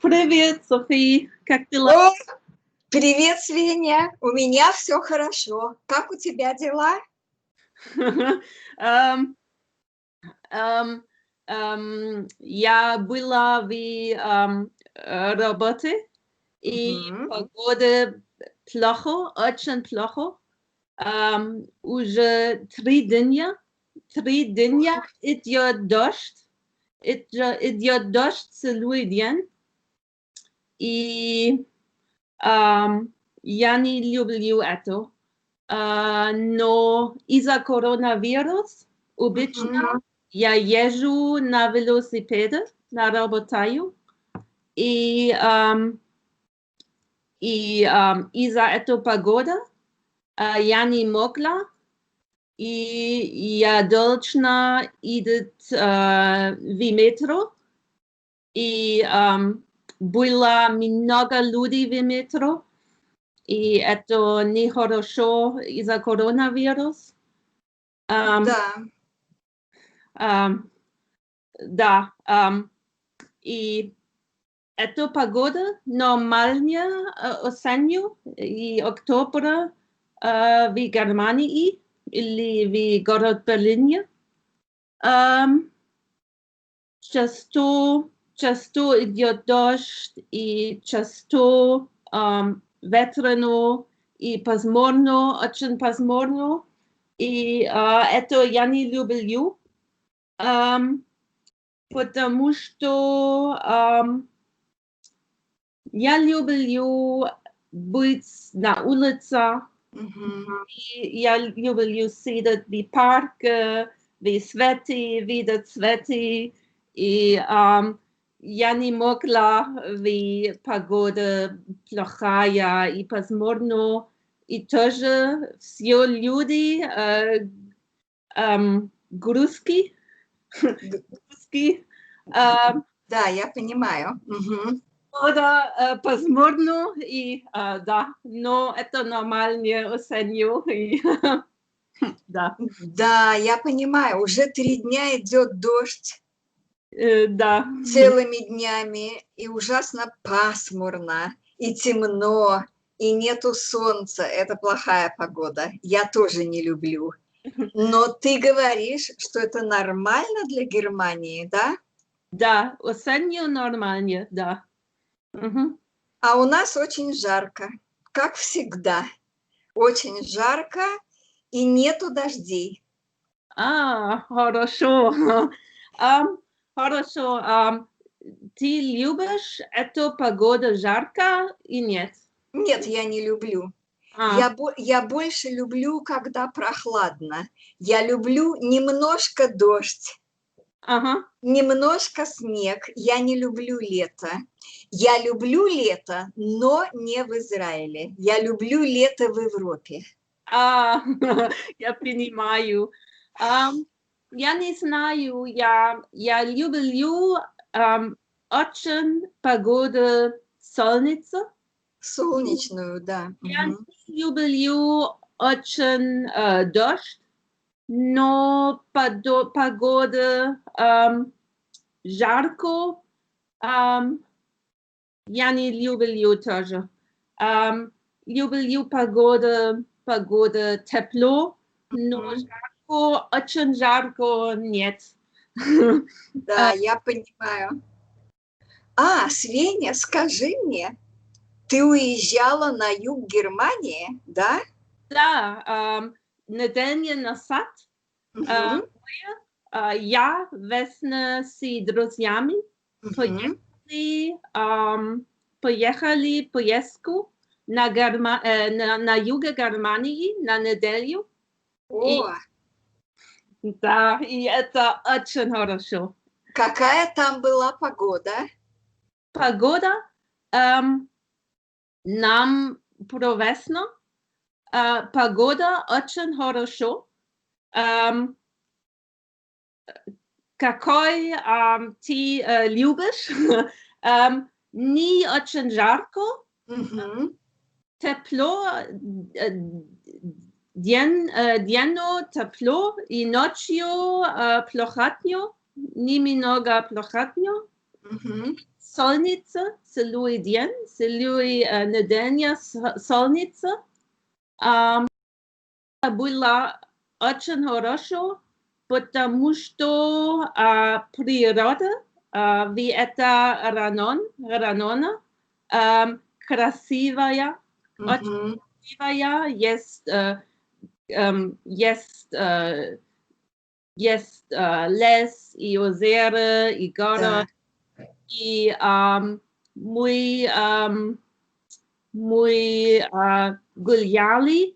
Привет, Софи, как дела? О, привет, Свеня. У меня все хорошо. Как у тебя дела? Эм, Я была в работе, и Мгм. погода плохо, очень плохо. Уже 3 дня идет дождь, идет дождь целый день, и я не люблю это. Но из-за коронавируса обычно я езжу на велосипеде, на работаю, и, из-за этой погоды я не могла, и я должна идти в метро, и было много людей в метро, и это нехорошо из-за коронавируса. Да. Да, и эта погода нормальная осенью и октября в Германии или в городе Берлине. Часто идет дождь и часто ветрено и пасмурно, очень пасмурно. И это я не люблю, потому что я люблю быть на улице, я люблю сидеть в парке, в свете, видеть цветы, и я не могла в погода плохая и пасмурно, и тоже все люди грузки, Да, я понимаю. пасмурно, и да, но это нормально осенью, и да, Да, я понимаю. Уже 3 дня идет дождь да, целыми днями, и ужасно пасмурно, и темно, и нету солнца. Это плохая погода. Я тоже не люблю. Но ты говоришь, что это нормально для Германии, да? да, осенью нормально, да. Мгм. А у нас очень жарко, как всегда. Очень жарко и нету дождей. Хорошо. Ам, Хорошо. Ты любишь эту погоду жарко и нет? Нет, я не люблю. А, Я больше люблю, когда прохладно. Я люблю немножко дождь, ага. немножко снег. Я не люблю лето. Я люблю лето, но не в Израиле. Я люблю лето в Европе. А, я понимаю. Я не знаю, я люблю очень погоду солнца. Солнечную, да. Я не люблю очень дождь, но погода жарко я не люблю тоже. Люблю погода тепло, но жарко, очень жарко нет. Да, я понимаю. Свеня, скажи мне, ты уезжала на юг Германии, да? Да, неделю назад Мгм. я вместе с друзьями Мгм. поехали поездку на юге Германии на неделю. И О, да, и это очень хорошо. какая там была погода? Погода нам провесно. Погода очень хорошо. Эм, Какой ты любишь? Не очень жарко, Мгм. тепло, днем тепло и ночью прохладно, немного прохладно. Мгм. Солница, целуй день, целуй недельня солница. Было очень хорошо, потому что природа, это Ранона, красивая, очень Мгм. красивая, есть, есть лес и озера и горы, Да. и мы гуляли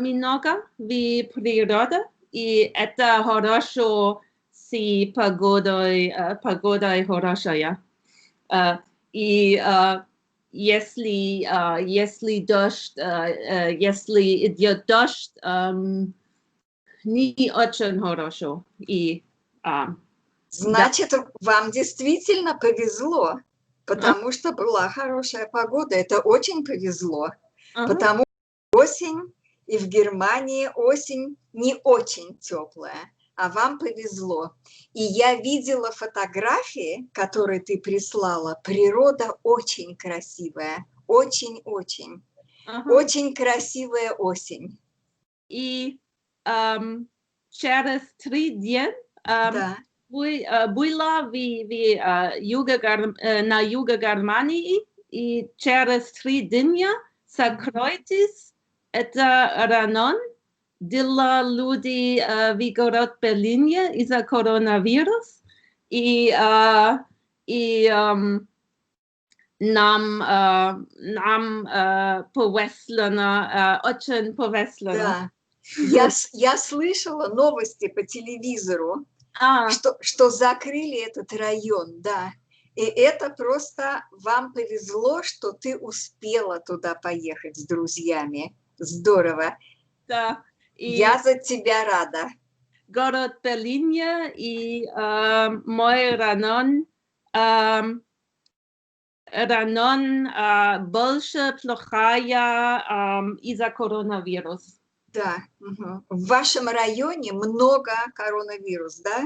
много в природе, и это хорошо с погодой хорошая. И если дождь, если идет дождь, не очень хорошо. И да. Значит, вам действительно повезло, потому что была хорошая погода. Это очень повезло, Ага. потому что осень, и в Германии осень не очень теплая, а вам повезло. И я видела фотографии, которые ты прислала. Природа очень красивая, очень-очень. Ага. Очень красивая осень. И через 3 дня Да. была на юге Германии, и через 3 дня закройтесь. Это Ранон для людей в город Берлине из-за коронавируса. И нам повесло, очень повесло. Да, я слышала новости по телевизору, А, что закрыли этот район, да. И это просто вам повезло, что ты успела туда поехать с друзьями. Здорово. да. И Я за тебя рада. город Берлине и мой Ранон больше плохая из-за коронавируса. Да. Мгм. В вашем районе много коронавирус, да?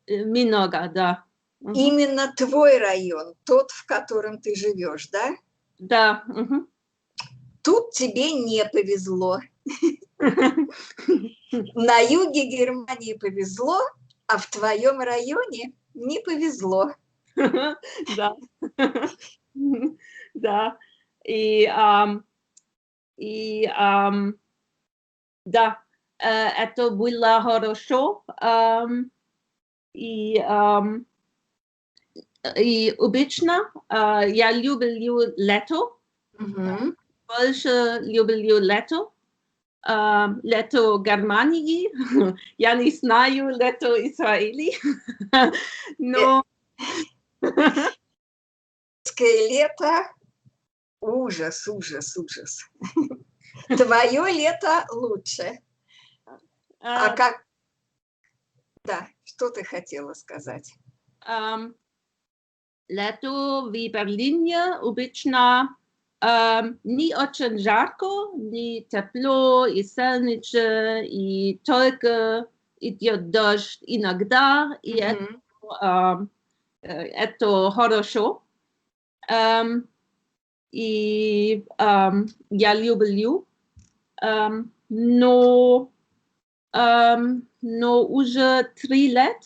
Много, да. Мгм. Именно твой район, тот, в котором ты живешь, да? Да. Мгм. Тут тебе не повезло. На юге Германии повезло, а в твоем районе не повезло. Да. Да. И, и да, это было хорошо. И, и обычно я люблю лето, Мгм. больше люблю лето. Лето Германии. Я не знаю лето Израиля, но Русское лето – ужас, ужас, ужас. Твое лето лучше. А э, как… Да, что ты хотела сказать? лето в Берлине обычно не очень жарко, не тепло и солнечно, и только идет дождь иногда, и Мгм. это хорошо. И я люблю, но уже 3 лет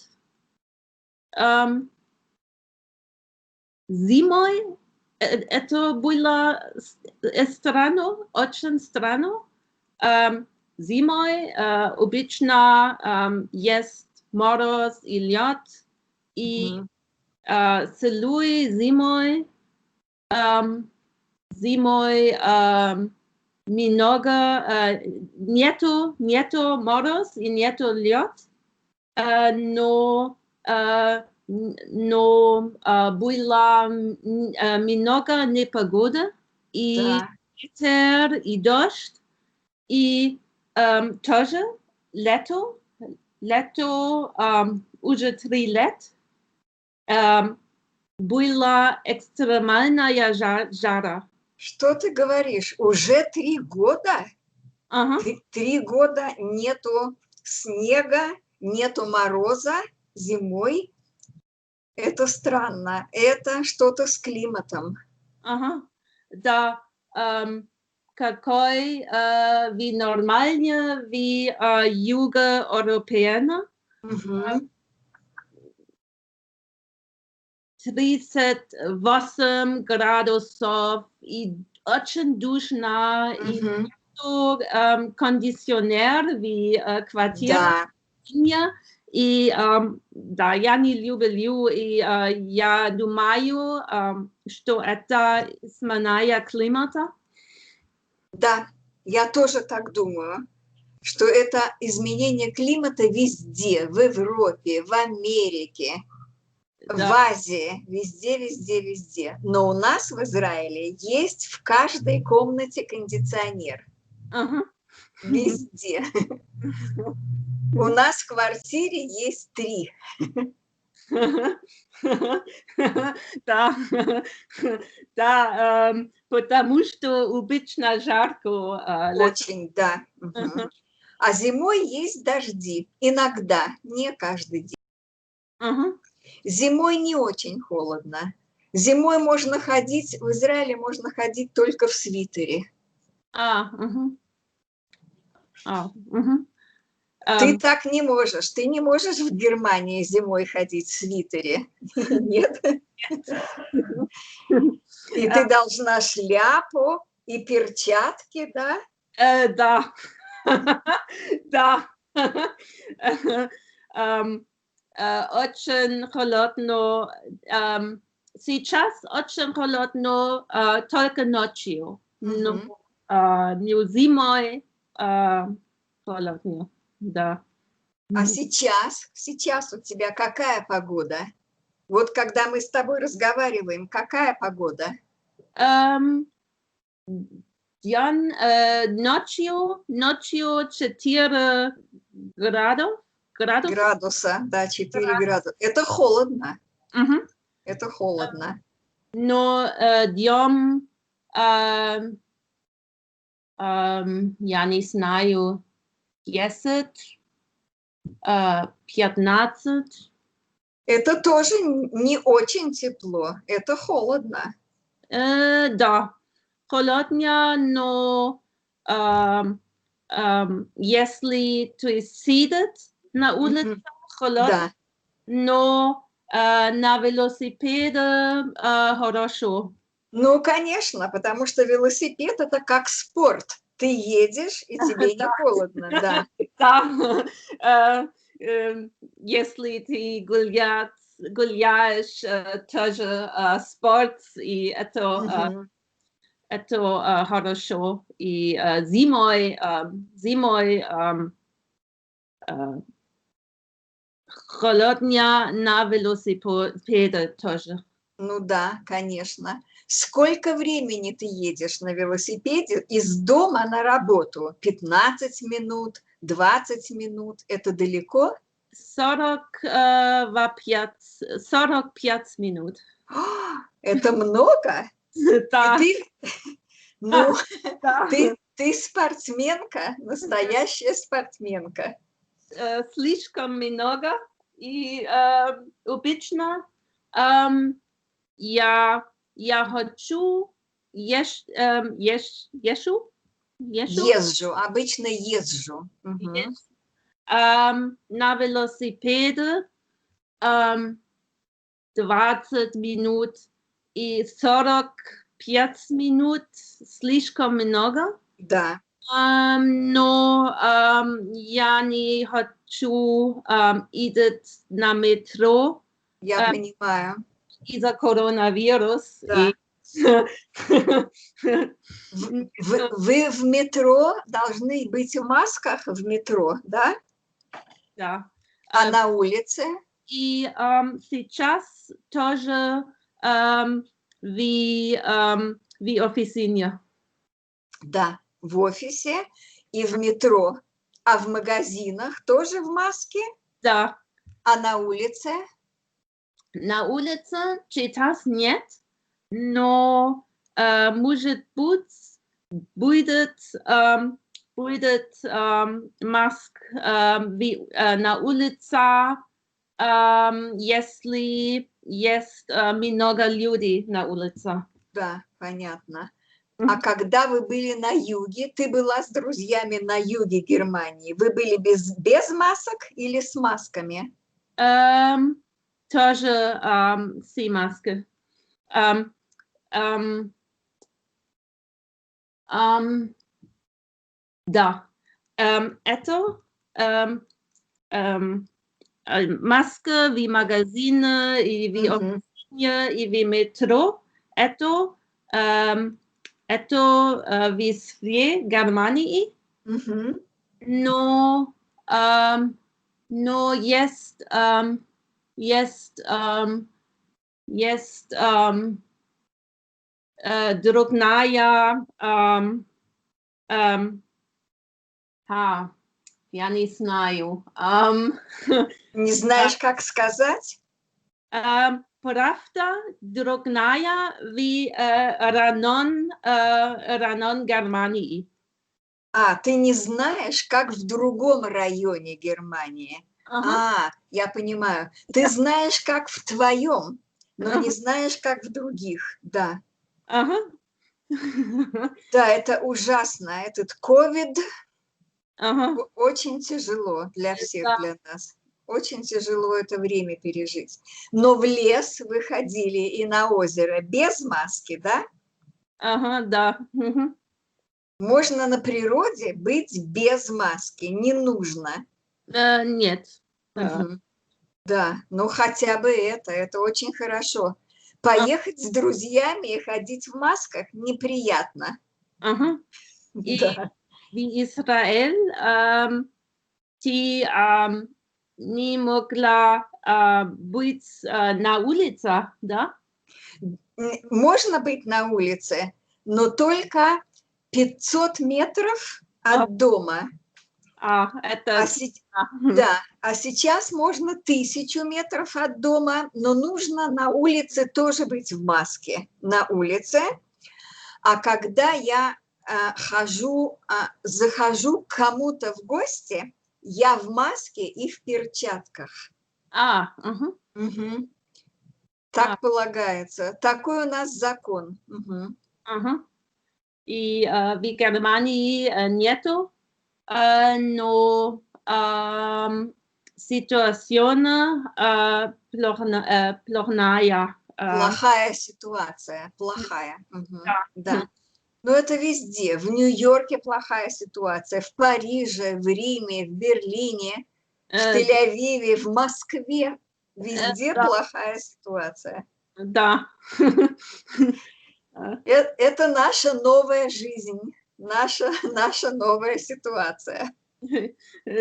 зимой это было странно, очень странно. Зимой обычно есть мороз и лед, и Мгм. целуй зимой много, нету мороз и нету лед, но было много непогода и Да. ветер и дождь, и тоже лето, уже 3 лет была экстремальная жара. Что ты говоришь? Уже 3 года? Ага. 3 года нету снега, нету мороза зимой? Это странно. Это что-то с климатом. Ага. Да, какой wie нормально, wie юго-европейно. Мгм. 38 градусов и очень душно, и Мгм. кондиционер, wie квартира Да. меня. И да, я не люблю, и я думаю, что это смена климата. Да, я тоже так думаю, что это изменение климата везде, в Европе, в Америке, в Да. Азии, везде, везде, везде. Но у нас в Израиле есть в каждой комнате кондиционер. Ага. Везде. У нас в квартире есть 3. Да, да, потому что обычно жарко. Очень, да. Мгм. А зимой есть дожди. Иногда, не каждый день. Ага. Зимой не очень холодно. Зимой можно ходить, в Израиле можно ходить только в свитере. Мгм. Мгм. Ты так не можешь. Ты не можешь в Германии зимой ходить в свитере. Нет. И ты должна шляпу и перчатки, да? Да, да. Эм, Очень холодно. Сейчас очень холодно только ночью, но Мгм. не зимой холодно, да. А сейчас у тебя какая погода? Вот когда мы с тобой разговариваем, какая погода? Эм, ночью 4 градуса. Градуса, да, 4 градуса. Это холодно, Мгм. это холодно. Но днем, я не знаю, 10, 15. Это тоже не очень тепло, это холодно. Да, холодно, но если ты сидишь на улице, Мгм. холодно, Да. но на велосипеде хорошо. Ну, конечно, потому что велосипед – это как спорт. Ты едешь, и тебе не Да, холодно, да. да. Э, Если ты гуляешь, тоже спорт, и Мгм. это хорошо. И зимой э, холодно на велосипеде тоже. Ну да, конечно. Сколько времени ты едешь на велосипеде из дома на работу? 15 минут, 20 минут? Это далеко? 45 минут. Это много? И Да, ты, ну, да. ты спортсменка, настоящая спортсменка. Слишком много. И обычно эм, я хочу езжу Обычно езжу. Мгм. езжу, на велосипеде эм, 20 минут и 45 минут слишком много. Да, Но я не хочу идти на метро я э, понимаю. из-за коронавирус. Да. Вы в метро должны быть в масках в метро, да? Да. А Э, на улице? И сейчас тоже в официне. Да, в офисе и в метро. А в магазинах тоже в маске? Да. А на улице? На улице сейчас нет, но может быть будет, маск на улице, если есть много людей на улице. Да, понятно. А когда вы были на юге, ты была с друзьями на юге Германии, вы были без масок или с масками? Тоже с маской. Да. Это маска в магазине и в Мгм. и в метро. Это в всей Германии. Мгм. Но, но есть другая, я не знаю. Не знаешь, как сказать? Правда другая в район Германии. А, ты не знаешь, как в другом районе Германии. Ага, А, я понимаю. Ты знаешь, как в твоем, но не ага, знаешь, как в других. Да. ага. Да, это ужасно. Этот ковид Ага, очень тяжело для всех, да, для нас. Очень тяжело это время пережить. Но в лес выходили и на озеро без маски, да? ага, да. Мгм. Можно на природе быть без маски, не нужно. Нет. Мгм. Да, ну хотя бы это очень хорошо. А- Поехать с друзьями и ходить в масках неприятно. Ага. И Да. в Израиль ты не могла быть на улице, да? Можно быть на улице, но только 500 метров А, от дома. это А, трудно. да, а сейчас можно 1000 метров от дома, но нужно на улице тоже быть в маске. На улице. А когда я захожу к кому-то в гости, я в маске и в перчатках. Ага, Мгм. а, Так полагается. Такой у нас закон. Мгм. ага. И в Германии нету, но ситуация плохая. Плохая ситуация, плохая. Мгм. Да. Да. Но это везде. В Нью-Йорке плохая ситуация, в Париже, в Риме, в Берлине, в Э, Тель-Авиве, в Москве. Везде да, плохая ситуация. да. Э, Это наша новая жизнь, наша новая ситуация.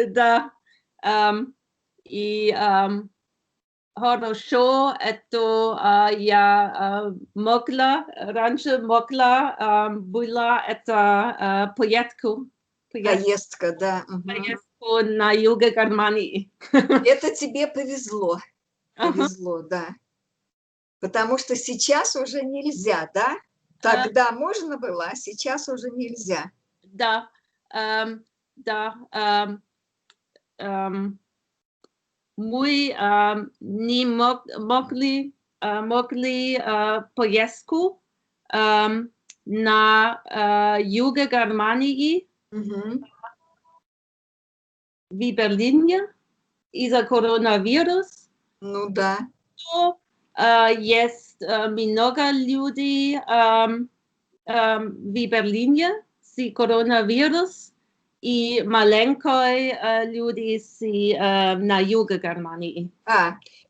Да. И хорошо, это раньше могла была это Поездка, да. Мгм. поездку на юге Германии. Это тебе повезло, Ага. повезло, да. Потому что сейчас уже нельзя, да? Э, Тогда можно было, а сейчас уже нельзя. Да, да, эм, мы не могли поездку на юге Германии Мгм. в Берлине из-за коронавируса. Ну да. Есть много людей в Берлине с коронавирус и маленькой люди на юге Германии.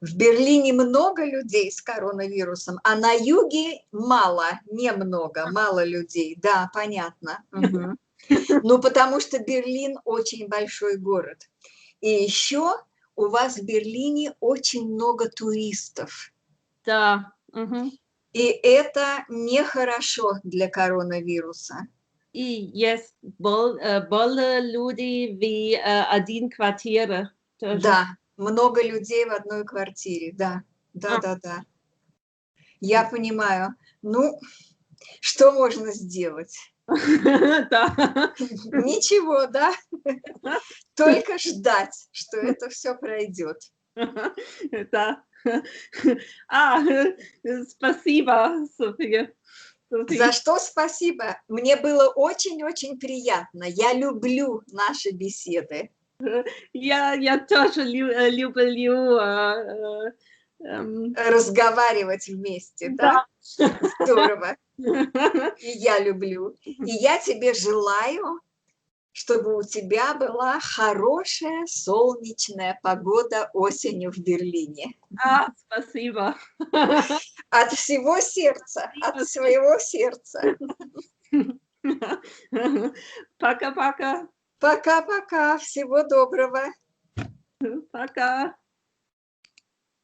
В Берлине много людей с коронавирусом, а на юге мало, немного, мало людей. Да, понятно. Мгм. Ну, потому что Берлин очень большой город. И еще у вас в Берлине очень много туристов. Да. Мгм. И это нехорошо для коронавируса. И есть более люди в один квартире тоже. Да, много людей в одной квартире. Да, да, А, да, да. Я понимаю. Ну, что можно сделать? Да. Ничего, да? Только ждать, что это все пройдет. Да. А, спасибо, София. За что спасибо? Мне было очень-очень приятно. Я люблю наши беседы. Я тоже люблю Разговаривать вместе, да? да. Здорово. И я люблю. И я тебе желаю, чтобы у тебя была хорошая солнечная погода осенью в Берлине. Спасибо. От всего сердца, от своего сердца. Пока-пока. Пока-пока. Всего доброго. Пока.